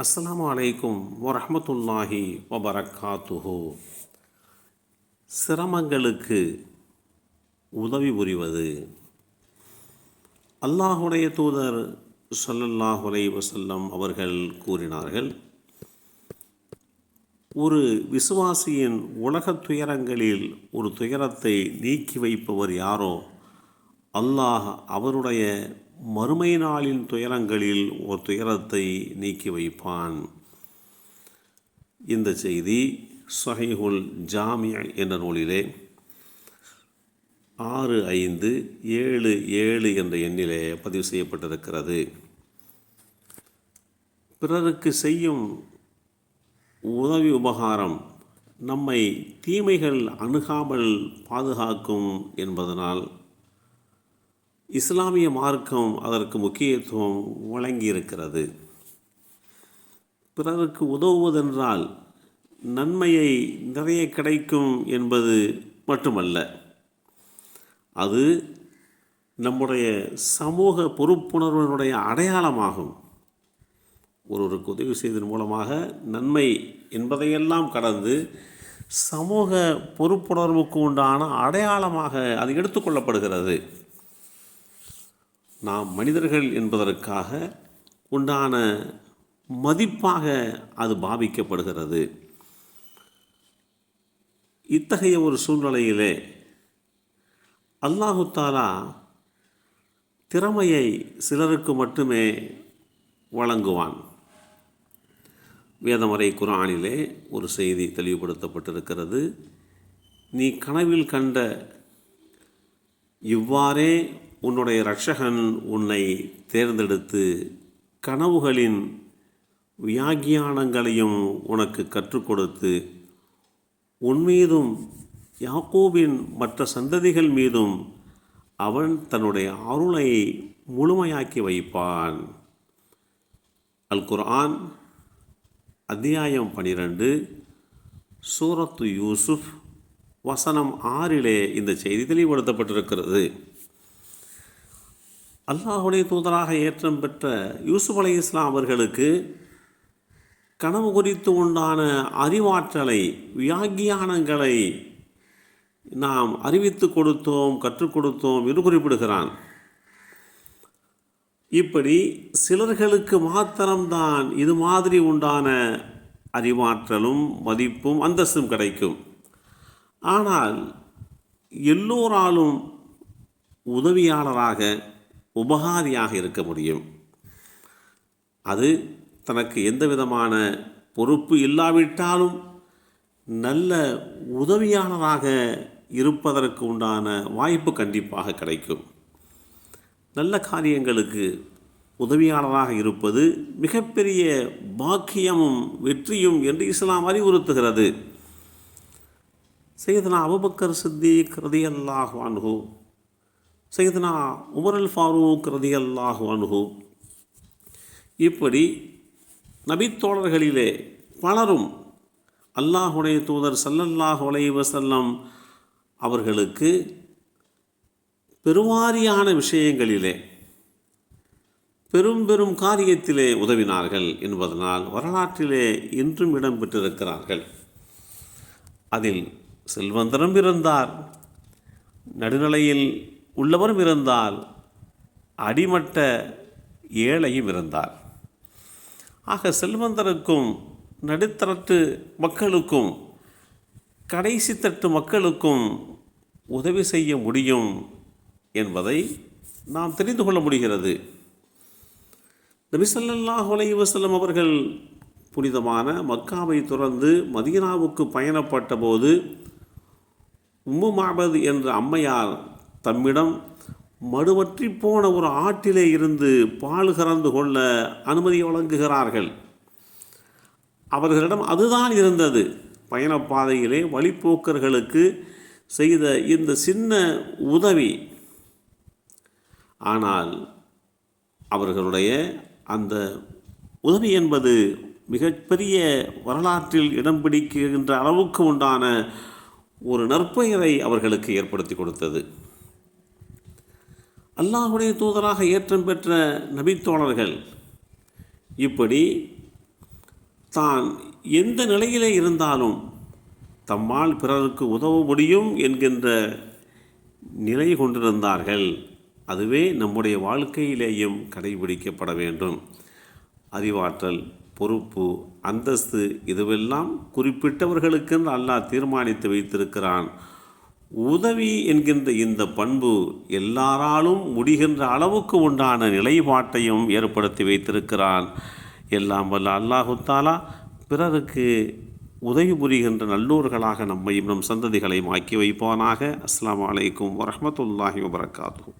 அஸ்ஸலாமு அலைக்கும் வரஹ்மத்துல்லாஹி வபரக்காத்துஹு. சிரமங்களுக்கு உதவி புரிவது. அல்லாஹுடைய தூதர் ஸல்லல்லாஹு அலைஹி வஸல்லம் அவர்கள் கூறினார்கள், ஒரு விசுவாசியின் உலகத் துயரங்களில் ஒரு துயரத்தை நீக்கி வைப்பவர் யாரோ அல்லாஹ் அவருடைய மறுமை நாளின் துயரங்களில் ஒரு துயரத்தை நீக்கி வைப்பான். இந்த செய்தி ஸஹீஹுல் ஜாமி' என்ற நூலிலே 6577 என்ற எண்ணிலே பதிவு செய்யப்பட்டிருக்கிறது. பிறருக்கு செய்யும் உதவி உபகாரம் நம்மை தீமைகள் அணுகாமல் பாதுகாக்கும் என்பதனால் இஸ்லாமிய மார்க்கம் அதற்கு முக்கியத்துவம் வழங்கியிருக்கிறது. பிறருக்கு உதவுவதென்றால் நன்மையை நிறைய கிடைக்கும் என்பது மட்டுமல்ல, அது நம்முடைய சமூக பொறுப்புணர்வினுடைய அடையாளமாகும். ஒருவருக்கு உதவி செய்வதன் மூலமாக நன்மை என்பதையெல்லாம் கடந்து சமூக பொறுப்புணர்வுக்கு உண்டான அடையாளமாக அது எடுத்துக்கொள்ளப்படுகிறது. நாம் மனிதர்கள் என்பதற்காக உண்டான மதிப்பாக அது பாவிக்கப்படுகிறது. இத்தகைய ஒரு சூழ்நிலையிலே அல்லாஹு தஆலா திறமையை சிலருக்கு மட்டுமே வழங்குவான். வேதமறை குர்ஆனிலே ஒரு செய்தி தெளிவுபடுத்தப்பட்டிருக்கிறது. நீ கனவில் கண்ட இவ்வாறே உன்னுடைய இரட்சகன் உன்னை தேர்ந்தெடுத்து கனவுகளின் வியாக்கியானங்களையும் உனக்கு கற்றுக் கொடுத்து உன் மீதும் யாக்கூபின் மற்ற சந்ததிகள் மீதும் அவன் தன்னுடைய அருளை முழுமையாக்கி வைப்பான். அல் குர்ஆன் அத்தியாயம் 12 சூரத்து யூசுப் வசனம் 6 இந்த செய்தி தெளிவுபடுத்தப்பட்டிருக்கிறது. அல்லாஹுடைய தூதராக ஏற்றம் பெற்ற யூசுப் அலைஹிஸ்ஸலாம் அவர்களுக்கு கனவு குறித்து உண்டான அறிவாற்றலை வியாக்கியானங்களை நாம் அறிவித்து கொடுத்தோம், கற்றுக் கொடுத்தோம் என்று குறிப்பிடுகிறான். இப்படி சிலர்களுக்கு மாத்திரம்தான் இது மாதிரி உண்டான அறிவாற்றலும் மதிப்பும் அந்தஸ்தும் கிடைக்கும். ஆனால் எல்லோராலும் உதவியாளராக உபகாரியாக இருக்க முடியும். அது தனக்கு எந்த விதமான பொறுப்பு இல்லாவிட்டாலும் நல்ல உதவியாளராக இருப்பதற்கு உண்டான வாய்ப்பு கண்டிப்பாக கிடைக்கும். நல்ல காரியங்களுக்கு உதவியாளராக இருப்பது மிகப்பெரிய பாக்கியமும் வெற்றியும் என்று இஸ்லாம் அறிவுறுத்துகிறது. சையதுனா அபூபக்கர் சித்திக் ரலியல்லாஹு அன்ஹு, சையதுனா உமர் அல் ஃபாரூக் ரலியல்லாஹு அன்ஹு, இப்படி நபித்தோழர்களிலே பலரும் அல்லாஹுடைய தூதர் ஸல்லல்லாஹு அலைஹி வஸல்லம் அவர்களுக்கு பெருவாரியான விஷயங்களிலே பெரும் பெரும் காரியத்திலே உதவினார்கள் என்பதனால் வரலாற்றிலே இன்றும் இடம் பெற்றிருக்கிறார்கள். அதில் செல்வந்தரும் இருந்தார், நடுநிலையில் உள்ளவரும் இருந்தால், அடிமட்ட ஏழையும் இருந்தார். ஆக செல்வந்தருக்கும் நடுத்தரத்து மக்களுக்கும் கடைசி தட்டு மக்களுக்கும் உதவி செய்ய முடியும் என்பதை நாம் தெரிந்து கொள்ள முடிகிறது. நபி ஸல்லல்லாஹு அலைஹி வஸல்லம் அவர்கள் புனிதமான மக்காவை துறந்து மதீனாவுக்கு பயணப்பட்ட போது உம்மு மஅபத் என்ற அம்மையார் தம்மிடம் மடுவற்றி போன ஒரு ஆட்டிலே இருந்து பால் கறந்து கொள்ள அனுமதி வழங்குகிறார்கள். அவர்களிடம் அதுதான் இருந்தது. பயணப்பாதையிலே வழிப்போக்கர்களுக்கு செய்த இந்த சின்ன உதவி. ஆனால் அவர்களுடைய அந்த உதவி என்பது மிகப்பெரிய வரலாற்றில் இடம் பிடிக்கின்ற அளவுக்கு உண்டான ஒரு நற்பெயரை அவர்களுக்கு ஏற்படுத்தி கொடுத்தது. அல்லாஹுடைய தூதராக ஏற்றம் பெற்ற நபித்தோழர்கள் இப்படி தான் எந்த நிலையிலே இருந்தாலும் தம்மால் பிறருக்கு உதவ முடியும் என்கின்ற நிலை கொண்டிருந்தார்கள். அதுவே நம்முடைய வாழ்க்கையிலேயும் கடைபிடிக்கப்பட வேண்டும். அறிவாற்றல், பொறுப்பு, அந்தஸ்து இதுவெல்லாம் குறிப்பிட்டவர்களுக்கென்று அல்லாஹ் தீர்மானித்து வைத்திருக்கிறான். உதவி என்கின்ற இந்த பண்பு எல்லாராலும் முடிகின்ற அளவுக்கு உண்டான நிலைப்பாட்டையும் ஏற்படுத்தி வைத்திருக்கிறான். எல்லாம் வல்ல அல்லாஹு தஆலா பிறருக்கு உதவி புரிகின்ற நல்லோர்களாக நம்மையும் நம் சந்ததிகளையும் ஆக்கி வைப்பானாக. அஸ்ஸலாமு அலைக்கும் வரஹ்மத்துல்லாஹி வபரகாத்துஹு.